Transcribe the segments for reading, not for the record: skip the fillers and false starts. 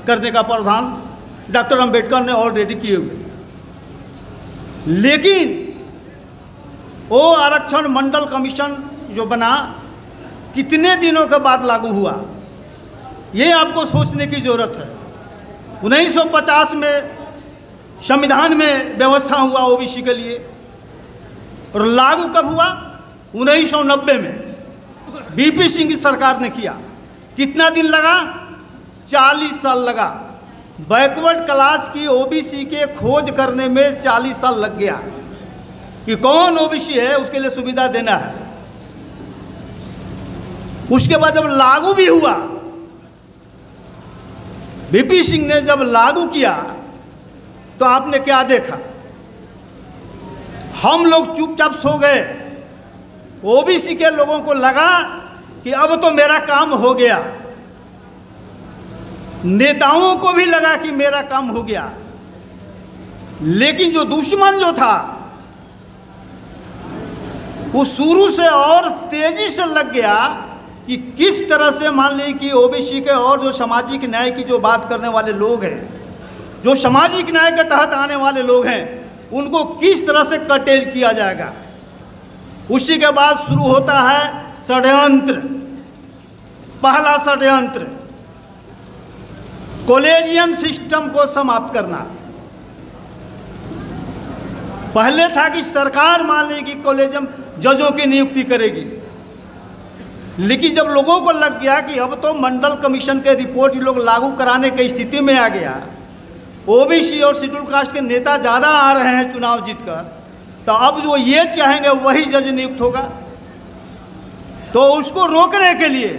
करने का प्रावधान डॉक्टर अंबेडकर ने ऑलरेडी किए हुए थे। लेकिन वो आरक्षण मंडल कमीशन जो बना कितने दिनों के बाद लागू हुआ, ये आपको सोचने की ज़रूरत है। 1950 में संविधान में व्यवस्था हुआ ओबीसी के लिए, और लागू कब हुआ? 1990 में बीपी सिंह की सरकार ने किया। कितना दिन लगा? 40 साल लगा। बैकवर्ड क्लास की ओबीसी के खोज करने में 40 साल लग गया कि कौन ओबीसी है, उसके लिए सुविधा देना है। उसके बाद जब लागू भी हुआ, बीपी सिंह ने जब लागू किया तो आपने क्या देखा? हम लोग चुपचाप सो गए। ओबीसी के लोगों को लगा कि अब तो मेरा काम हो गया, नेताओं को भी लगा कि मेरा काम हो गया। लेकिन जो दुश्मन जो था वो शुरू से और तेजी से लग गया कि किस तरह से, मान लीजिए कि ओबीसी के और जो सामाजिक न्याय की जो बात करने वाले लोग हैं, जो सामाजिक न्याय के तहत आने वाले लोग हैं, उनको किस तरह से कटेल किया जाएगा। उसी के बाद शुरू होता है षड्यंत्र। पहला षड्यंत्र कॉलेजियम सिस्टम को समाप्त करना। पहले था कि सरकार मान ली कि कॉलेजियम जजों की नियुक्ति करेगी, लेकिन जब लोगों को लग गया कि अब तो मंडल कमीशन के रिपोर्ट लोग लागू कराने की स्थिति में आ गया, ओबीसी और शेड्यूल कास्ट के नेता ज़्यादा आ रहे हैं चुनाव जीतकर, तो अब जो ये चाहेंगे वही जज नियुक्त होगा। तो उसको रोकने के लिए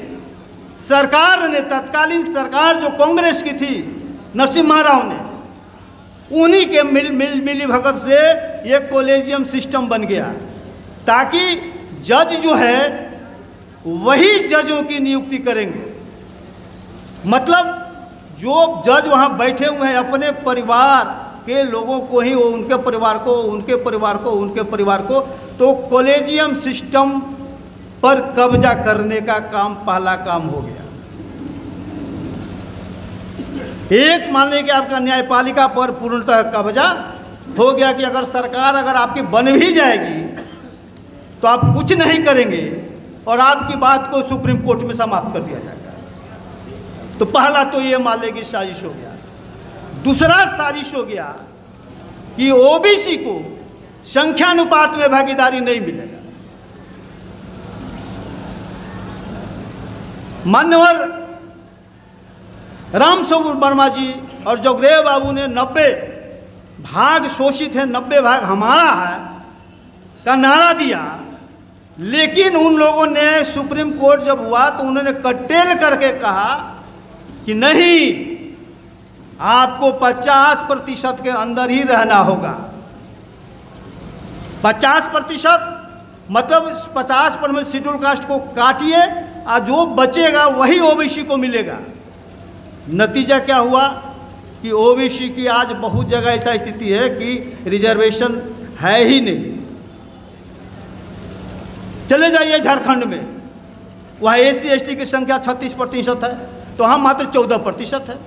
सरकार ने, तत्कालीन सरकार जो कांग्रेस की थी, नरसिम्हा राव ने, उन्हीं के मिली भगत से ये कॉलेजियम सिस्टम बन गया, ताकि जज जो है वही जजों की नियुक्ति करेंगे। मतलब जो जज वहाँ बैठे हुए हैं अपने परिवार के लोगों को ही, वो उनके परिवार को, उनके परिवार को, उनके परिवार को, तो कॉलेजियम सिस्टम पर कब्जा करने का काम पहला काम हो गया। एक मान लें कि आपका न्यायपालिका पर पूर्णतः कब्जा हो गया कि अगर सरकार अगर आपकी बन भी जाएगी तो आप कुछ नहीं करेंगे और आपकी बात को सुप्रीम कोर्ट में समाप्त कर दिया जाएगा। तो पहला तो ये मान लें कि साजिश हो गया। दूसरा साजिश हो गया कि ओबीसी को संख्यानुपात में भागीदारी नहीं मिलेगा। मान्यवर राम स्वरूप वर्मा जी और जगदेव बाबू ने 90 भाग शोषित है, 90 भाग हमारा है का नारा दिया, लेकिन उन लोगों ने सुप्रीम कोर्ट जब हुआ तो उन्होंने कटेल करके कहा कि नहीं, आपको 50% के अंदर ही रहना होगा। 50% मतलब 50% शेड्यूल कास्ट को काटिए और जो बचेगा वही ओबीसी को मिलेगा। नतीजा क्या हुआ कि ओबीसी की आज बहुत जगह ऐसा स्थिति है कि रिजर्वेशन है ही नहीं। चले जाइए झारखंड में, वहाँ SC/ST की संख्या 36% है, तो हम मात्र 14% है।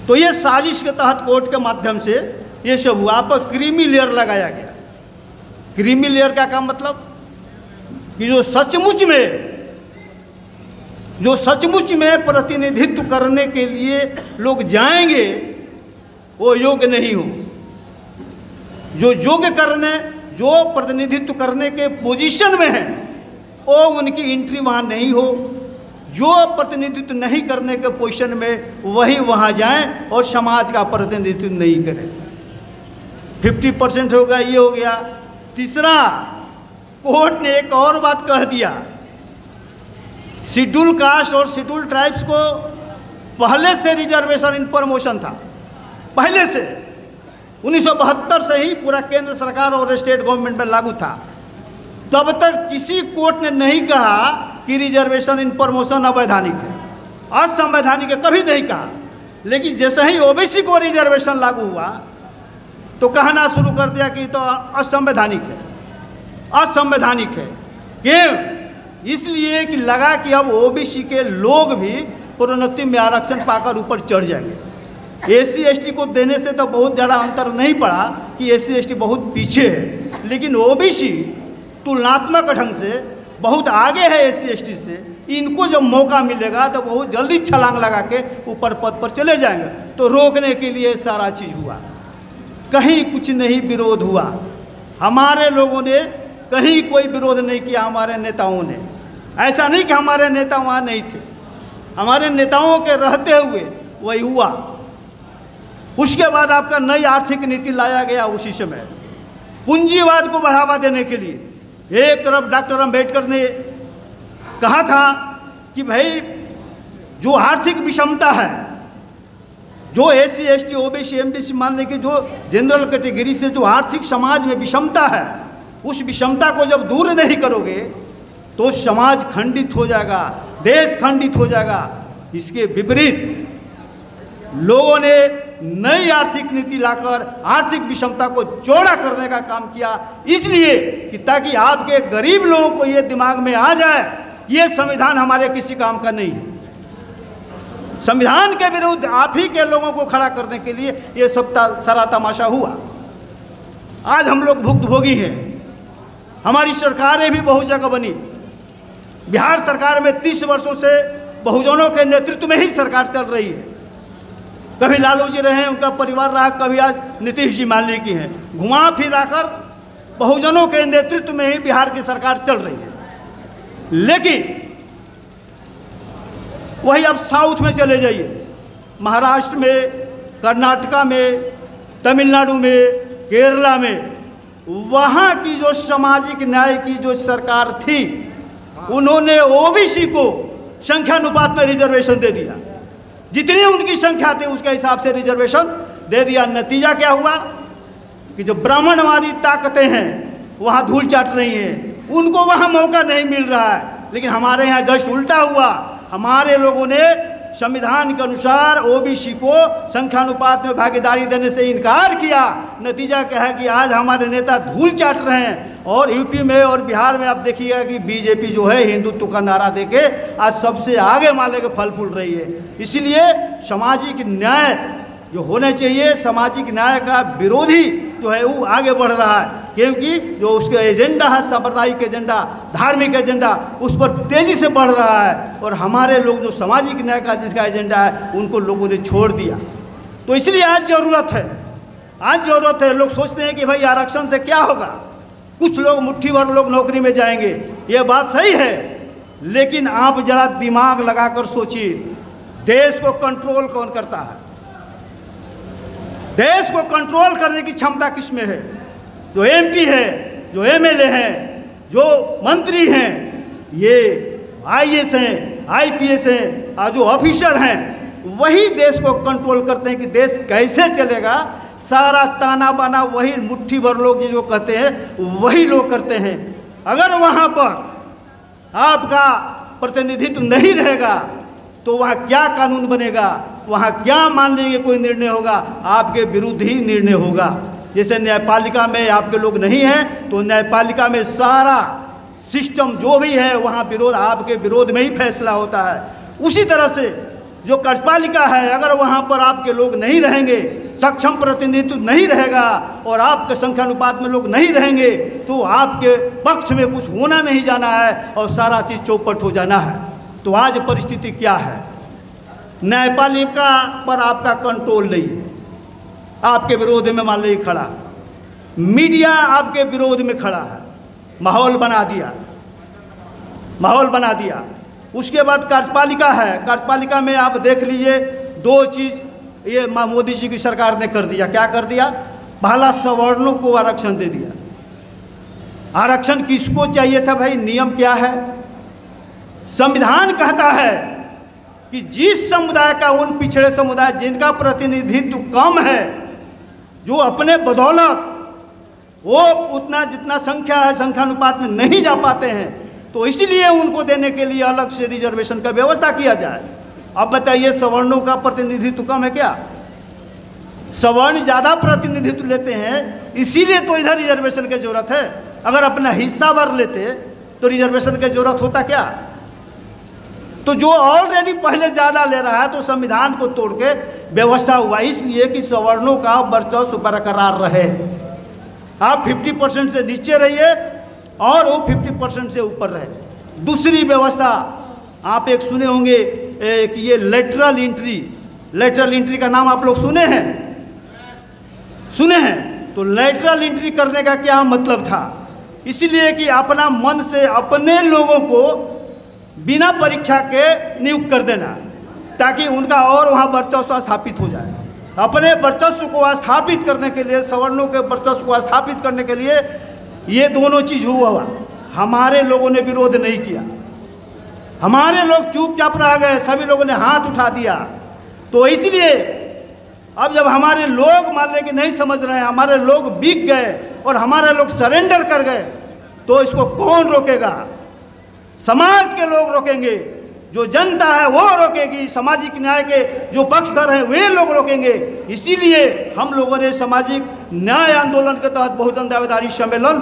तो ये साजिश के तहत कोर्ट के माध्यम से ये सब हुआ, पर क्रीमी लेयर लगाया गया। क्रीमी लेयर का काम मतलब कि जो सचमुच में प्रतिनिधित्व करने के लिए लोग जाएंगे वो योग्य नहीं हो। जो योग्य करने, जो प्रतिनिधित्व करने के पोजीशन में है, वो उनकी एंट्री वहाँ नहीं हो। जो प्रतिनिधित्व नहीं करने के पोजीशन में वही वहाँ जाएं और समाज का प्रतिनिधित्व नहीं करें। 50% होगा, ये हो गया। तीसरा, कोर्ट ने एक और बात कह दिया, शेड्यूल कास्ट और शेड्यूल ट्राइब्स को पहले से रिजर्वेशन इन प्रमोशन था, पहले से 1972 से ही पूरा केंद्र सरकार और स्टेट गवर्नमेंट में लागू था। तब तक किसी कोर्ट ने नहीं कहा कि रिजर्वेशन इन प्रमोशन अवैधानिक है, असंवैधानिक है, कभी नहीं कहा। लेकिन जैसे ही ओबीसी को रिजर्वेशन लागू हुआ तो कहना शुरू कर दिया कि तो असंवैधानिक है, असंवैधानिक है। क्यों? इसलिए कि लगा कि अब ओबीसी के लोग भी प्रोन्नति में आरक्षण पाकर ऊपर चढ़ जाएंगे। एससी एसटी को देने से तो बहुत ज़्यादा अंतर नहीं पड़ा कि एससी एसटी बहुत पीछे है, लेकिन ओबीसी तुलनात्मक ढंग से बहुत आगे है एससी एसटी से। इनको जब मौका मिलेगा तो बहुत जल्दी छलांग लगा के ऊपर पद पर चले जाएंगे। तो रोकने के लिए सारा चीज़ हुआ, कहीं कुछ नहीं विरोध हुआ। हमारे लोगों ने कहीं कोई विरोध नहीं किया, हमारे नेताओं ने। ऐसा नहीं कि हमारे नेता वहाँ नहीं थे, हमारे नेताओं के रहते हुए वही हुआ। उसके बाद आपका नई आर्थिक नीति लाया गया उसी समय, पूंजीवाद को बढ़ावा देने के लिए। एक तरफ डॉक्टर अम्बेडकर ने कहा था कि भाई जो आर्थिक विषमता है, जो एससी एसटी ओबीसी एमबीसी मान लें कि जो जनरल कैटेगरी से जो आर्थिक समाज में विषमता है, उस विषमता को जब दूर नहीं करोगे तो समाज खंडित हो जाएगा, देश खंडित हो जाएगा। इसके विपरीत लोगों ने नई आर्थिक नीति लाकर आर्थिक विषमता को चौड़ा करने का काम किया, इसलिए कि ताकि आपके गरीब लोगों को ये दिमाग में आ जाए ये संविधान हमारे किसी काम का नहीं है। संविधान के विरुद्ध आप ही के लोगों को खड़ा करने के लिए ये सब सारा तमाशा हुआ। आज हम लोग भुक्तभोगी हैं। हमारी सरकारें भी बहुत जगह बनी। बिहार सरकार में 30 वर्षों से बहुजनों के नेतृत्व में ही सरकार चल रही है। कभी लालू जी रहे, उनका परिवार रहा, कभी आज नीतीश जी मान ली की हैं। घुमा फिरा कर बहुजनों के नेतृत्व में ही बिहार की सरकार चल रही है। लेकिन वही अब साउथ में चले जाइए, महाराष्ट्र में, कर्नाटका में, तमिलनाडु में, केरला में, वहाँ की जो सामाजिक न्याय की जो सरकार थी, उन्होंने ओबीसी को संख्यानुपात में रिजर्वेशन दे दिया। जितनी उनकी संख्या थी उसके हिसाब से रिजर्वेशन दे दिया। नतीजा क्या हुआ कि जो ब्राह्मणवादी ताकतें हैं वहाँ धूल चाट रही हैं, उनको वहाँ मौका नहीं मिल रहा है। लेकिन हमारे यहाँ जस्ट उल्टा हुआ। हमारे लोगों ने संविधान के अनुसार ओबीसी को संख्यानुपात में भागीदारी देने से इनकार किया। नतीजा क्या है कि आज हमारे नेता धूल चाट रहे हैं। और यूपी में और बिहार में आप देखिएगा कि बीजेपी जो है हिंदुत्व का नारा देके आज सबसे आगे माले के फल फूल रही है। इसीलिए सामाजिक न्याय जो होने चाहिए, सामाजिक न्याय का विरोधी जो है वो आगे बढ़ रहा है, क्योंकि जो उसका एजेंडा है सांप्रदायिक एजेंडा, धार्मिक एजेंडा, उस पर तेज़ी से बढ़ रहा है। और हमारे लोग जो सामाजिक न्याय का जिसका एजेंडा है उनको लोगों ने छोड़ दिया। तो इसलिए आज ज़रूरत है। लोग सोचते हैं कि भाई आरक्षण से क्या होगा, कुछ लोग मुट्ठी भर लोग नौकरी में जाएंगे, ये बात सही है। लेकिन आप जरा दिमाग लगाकर सोचिए, देश को कंट्रोल कौन करता है? देश को कंट्रोल करने की क्षमता किसमें है? जो एमपी है, जो एमएलए हैं, जो मंत्री हैं, ये आईएएस हैं, आईपीएस हैं, और जो ऑफिसर हैं, वही देश को कंट्रोल करते हैं कि देश कैसे चलेगा। सारा ताना बाना वही मुट्ठी भर लोग जो कहते हैं वही लोग करते हैं। अगर वहाँ पर आपका प्रतिनिधित्व नहीं रहेगा तो वहाँ क्या कानून बनेगा, वहाँ क्या मान लीजिए कोई निर्णय होगा, आपके विरुद्ध ही निर्णय होगा। जैसे न्यायपालिका में आपके लोग नहीं हैं तो न्यायपालिका में सारा सिस्टम जो भी है वहाँ विरोध, आपके विरोध में ही फैसला होता है। उसी तरह से जो कार्यपालिका है, अगर वहाँ पर आपके लोग नहीं रहेंगे, सक्षम प्रतिनिधित्व नहीं रहेगा और आपके संख्यानुपात में लोग नहीं रहेंगे तो आपके पक्ष में कुछ होना नहीं जाना है और सारा चीज़ चौपट हो जाना है। तो आज परिस्थिति क्या है? न्यायपालिका पर आपका कंट्रोल नहीं है, आपके विरोध में मान लीजिए खड़ा, मीडिया आपके विरोध में खड़ा है, माहौल बना दिया। उसके बाद कार्यपालिका है, कार्यपालिका में आप देख लीजिए दो चीज़ ये मोदी जी की सरकार ने कर दिया। क्या कर दिया? पहला सवर्णों को आरक्षण दे दिया। आरक्षण किसको चाहिए था भाई? नियम क्या है? संविधान कहता है कि जिस समुदाय का, उन पिछड़े समुदाय जिनका प्रतिनिधित्व कम है, जो अपने बदौलत वो उतना जितना संख्या है संख्यानुपात में नहीं जा पाते हैं, तो इसलिए उनको देने के लिए अलग से रिजर्वेशन का व्यवस्था किया जाए। अब बताइए, सवर्णों का प्रतिनिधित्व कम है क्या? सवर्ण ज़्यादा प्रतिनिधित्व लेते हैं, इसीलिए तो इधर रिजर्वेशन की जरूरत है। अगर अपना हिस्सा भर लेते तो रिजर्वेशन की जरूरत होता क्या? तो जो ऑलरेडी पहले ज़्यादा ले रहा है तो संविधान को तोड़ के व्यवस्था हुआ, इसलिए कि सवर्णों का वर्चस्व बरकरार रहे। आप 50% से नीचे रहिए और वो 50% से ऊपर रहे। दूसरी व्यवस्था आप एक सुने होंगे कि ये लेटरल एंट्री का नाम आप लोग सुने हैं। तो लेटरल एंट्री करने का क्या मतलब था? इसलिए कि अपना मन से अपने लोगों को बिना परीक्षा के नियुक्त कर देना, ताकि उनका और वहाँ वर्चस्व स्थापित हो जाए। अपने वर्चस्व को स्थापित करने के लिए, सवर्णों के वर्चस्व को स्थापित करने के लिए ये दोनों चीज़ हुआ। हमारे लोगों ने विरोध नहीं किया, हमारे लोग चुपचाप रह गए, सभी लोगों ने हाथ उठा दिया। तो इसलिए अब जब हमारे लोग मान लें कि नहीं समझ रहे हैं, हमारे लोग बिक गए और हमारे लोग सरेंडर कर गए, तो इसको कौन रोकेगा? समाज के लोग रोकेंगे, जो जनता है वो रोकेगी, सामाजिक न्याय के जो पक्षधर हैं वे लोग रोकेंगे। इसीलिए हम लोगों ने सामाजिक न्याय आंदोलन के तहत बहुजन दावेदारी सम्मेलन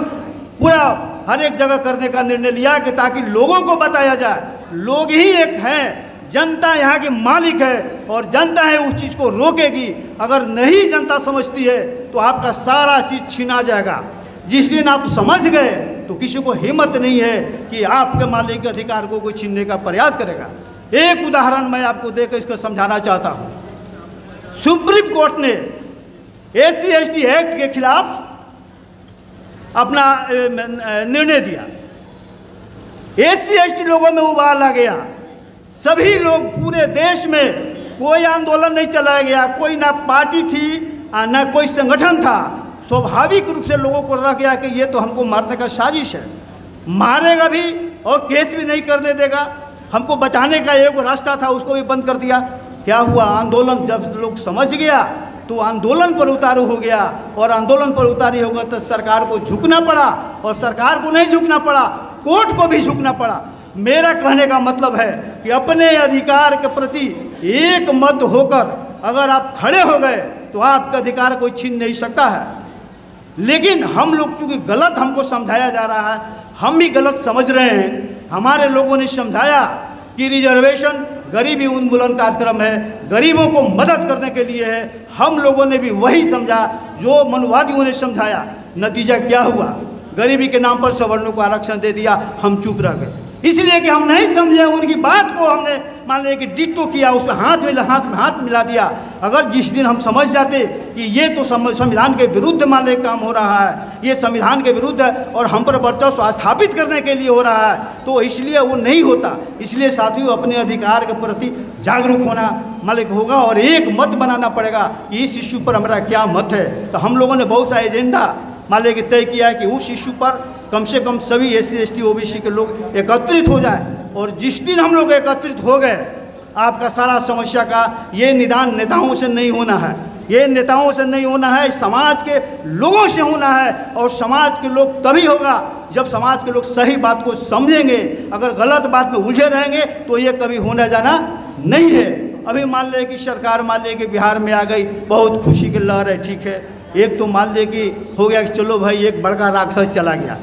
पूरा हर एक जगह करने का निर्णय लिया कि ताकि लोगों को बताया जाए, लोग ही एक हैं, जनता यहाँ की मालिक है और जनता है उस चीज़ को रोकेगी। अगर नहीं जनता समझती है तो आपका सारा चीज़ छीना जाएगा। जिस दिन आप समझ गए तो किसी को हिम्मत नहीं है कि आपके मालिक के अधिकार को कोई छीनने का प्रयास करेगा। एक उदाहरण मैं आपको देकर इसको समझाना चाहता हूँ। सुप्रीम कोर्ट ने SC/ST एक्ट के खिलाफ अपना निर्णय दिया। SC/ST लोगों में उबाल आ गया, सभी लोग पूरे देश में, कोई आंदोलन नहीं चलाया गया, कोई ना पार्टी थी ना कोई संगठन था। स्वाभाविक रूप से लोगों को रह गया कि ये तो हमको मारने का साजिश है, मारेगा भी और केस भी नहीं करने देगा। हमको बचाने का एक रास्ता था, उसको भी बंद कर दिया। क्या हुआ? आंदोलन जब लोग समझ गया तो आंदोलन पर उतारू हो गया, और आंदोलन पर उतारी होगा तो सरकार को झुकना पड़ा, और सरकार को नहीं झुकना पड़ा, कोर्ट को भी झुकना पड़ा। मेरा कहने का मतलब है कि अपने अधिकार के प्रति एक मत होकर अगर आप खड़े हो गए तो आपका अधिकार कोई छीन नहीं सकता है। लेकिन हम लोग चूँकि गलत हमको समझाया जा रहा है, हम भी गलत समझ रहे हैं। हमारे लोगों ने समझाया कि रिजर्वेशन गरीबी उन्मूलन कार्यक्रम है, गरीबों को मदद करने के लिए है। हम लोगों ने भी वही समझा जो मनुवादियों ने समझाया। नतीजा क्या हुआ? गरीबी के नाम पर सवर्णों को आरक्षण दे दिया, हम चुप रह गए। इसलिए कि हम नहीं समझे, उनकी बात को हमने मान लिया कि डिट्टो किया, उसमें हाथ मिला दिया। अगर जिस दिन हम समझ जाते कि ये तो संविधान के विरुद्ध मान लिया काम हो रहा है, ये संविधान के विरुद्ध है और हम पर वर्चस्व स्थापित करने के लिए हो रहा है, तो इसलिए वो नहीं होता। इसलिए साथियों, अपने अधिकार के प्रति जागरूक होना मालिक होगा और एक मत बनाना पड़ेगा कि इस इश्यू पर हमारा क्या मत है। तो हम लोगों ने बहुत सा एजेंडा मान लिया कि तय किया है कि उस इश्यू पर कम से कम सभी SC/ST OBC के लोग एकत्रित हो जाए। और जिस दिन हम लोग एकत्रित हो गए, आपका सारा समस्या का ये निदान नेताओं से नहीं होना है, ये नेताओं से नहीं होना है, समाज के लोगों से होना है। और समाज के लोग तभी होगा जब समाज के लोग सही बात को समझेंगे। अगर गलत बात में उलझे रहेंगे तो ये कभी होने जाना नहीं है। अभी मान लें कि सरकार मान लें कि बिहार में आ गई, बहुत खुशी की लहर है, ठीक है। एक तो मान लें कि हो गया कि चलो भाई एक बड़का राक्षस चला गया,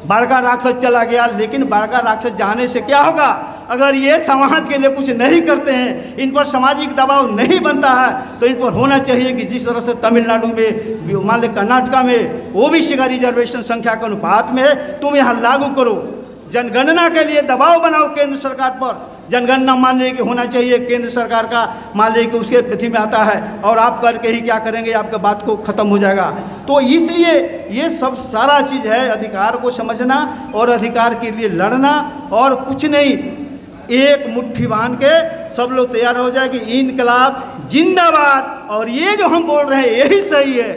बड़का राक्षस चला गया। लेकिन बड़का राक्षस जाने से क्या होगा? अगर ये समाज के लिए कुछ नहीं करते हैं, इन पर सामाजिक दबाव नहीं बनता है, तो इन पर होना चाहिए कि जिस तरह से तमिलनाडु में मान लें कर्नाटका में OBC का रिजर्वेशन संख्या के अनुपात में है, तुम यहाँ लागू करो। जनगणना के लिए दबाव बनाओ केंद्र सरकार पर। जनगणना मान लीजिए कि होना चाहिए केंद्र सरकार का, मान लीजिए कि उसके पृथ्वी में आता है, और आप करके ही क्या करेंगे, आपका बात को ख़त्म हो जाएगा। तो इसलिए ये सब सारा चीज़ है अधिकार को समझना और अधिकार के लिए लड़ना, और कुछ नहीं, एक मुट्ठी बांध के सब लोग तैयार हो जाए कि इनकलाब जिंदाबाद, और ये जो हम बोल रहे हैं यही सही है,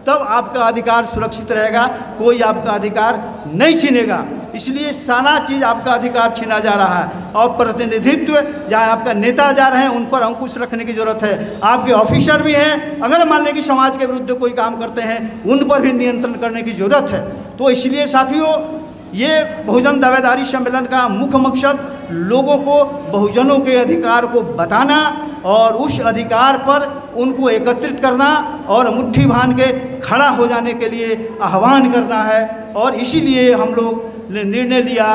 तब आपका अधिकार सुरक्षित रहेगा, कोई आपका अधिकार नहीं छीनेगा। इसलिए सारा चीज़ आपका अधिकार छीना जा रहा है, और प्रतिनिधित्व जहाँ आपका नेता जा रहे हैं उन पर अंकुश रखने की ज़रूरत है। आपके ऑफिसर भी हैं, अगर मान लें कि समाज के विरुद्ध कोई काम करते हैं, उन पर भी नियंत्रण करने की ज़रूरत है। तो इसलिए साथियों, ये बहुजन दावेदारी सम्मेलन का मुख्य मकसद लोगों को बहुजनों के अधिकार को बताना और उस अधिकार पर उनको एकत्रित करना और मुट्ठी बांध के खड़ा हो जाने के लिए आह्वान करना है। और इसीलिए हम लोग ने निर्णय लिया,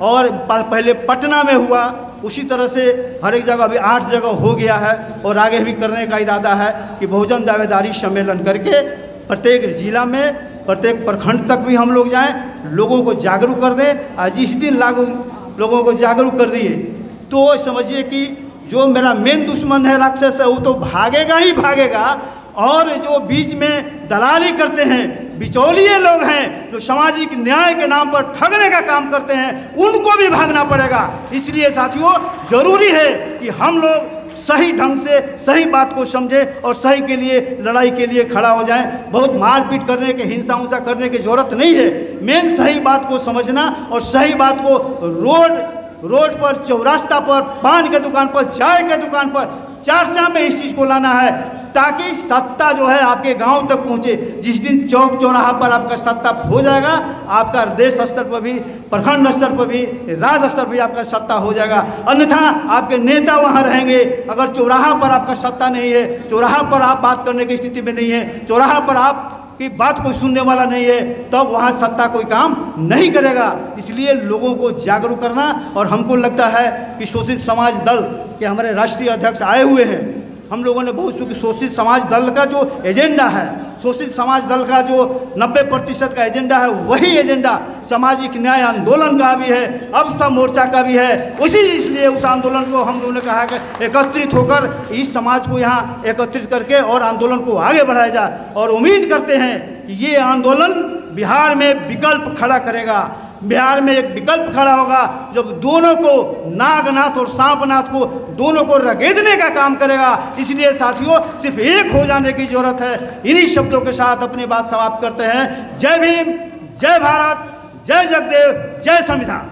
और पहले पटना में हुआ, उसी तरह से हर एक जगह अभी 8 जगह हो गया है और आगे भी करने का इरादा है कि बहुजन दावेदारी सम्मेलन करके प्रत्येक जिला में, प्रत्येक प्रखंड तक भी हम लोग जाएं, लोगों को जागरूक कर दें। आज जिस दिन लोगों को जागरूक कर दिए तो समझिए कि जो मेरा मेन दुश्मन है राक्षस है वो तो भागेगा ही भागेगा, और जो बीच में दलाली करते हैं, बिचौलिए लोग हैं जो सामाजिक न्याय के नाम पर ठगने का काम करते हैं, उनको भी भागना पड़ेगा। इसलिए साथियों जरूरी है कि हम लोग सही ढंग से सही बात को समझें और सही के लिए, लड़ाई के लिए खड़ा हो जाएं। बहुत मारपीट करने के, हिंसा उंसा करने की जरूरत नहीं है। मेन सही बात को समझना और सही बात को रोड पर, चौरास्ता पर, पान के दुकान पर, चाय के दुकान पर चर्चा में इस चीज़ को लाना है ताकि सत्ता जो है आपके गांव तक पहुंचे। जिस दिन चौक चौराहा पर आपका सत्ता हो जाएगा, आपका देश स्तर पर भी, प्रखंड स्तर पर भी, राज्य स्तर पर भी आपका सत्ता हो जाएगा। अन्यथा आपके नेता वहां रहेंगे। अगर चौराहा पर आपका सत्ता नहीं है, चौराहा पर आप बात करने की स्थिति में नहीं है, चौराहा पर आप की बात कोई सुनने वाला नहीं है, तब वहाँ सत्ता कोई काम नहीं करेगा। इसलिए लोगों को जागरूक करना, और हमको लगता है कि शोषित समाज दल के हमारे राष्ट्रीय अध्यक्ष आए हुए हैं। हम लोगों ने बहुत शोषित समाज दल का जो एजेंडा है, शोषित समाज दल का जो 90% का एजेंडा है, वही एजेंडा सामाजिक न्याय आंदोलन का भी है, अब सब मोर्चा का भी है। इसलिए उस आंदोलन को हम लोगों ने कहा कि एकत्रित होकर इस समाज को यहाँ एकत्रित करके और आंदोलन को आगे बढ़ाया जाए। और उम्मीद करते हैं कि ये आंदोलन बिहार में विकल्प खड़ा करेगा, बिहार में एक विकल्प खड़ा होगा जब दोनों को, नागनाथ और सांपनाथ को, दोनों को रगेदने का काम करेगा। इसलिए साथियों सिर्फ एक हो जाने की जरूरत है। इन्हीं शब्दों के साथ अपनी बात समाप्त करते हैं। जय भीम, जय भारत, जय जगदेव, जय संविधान।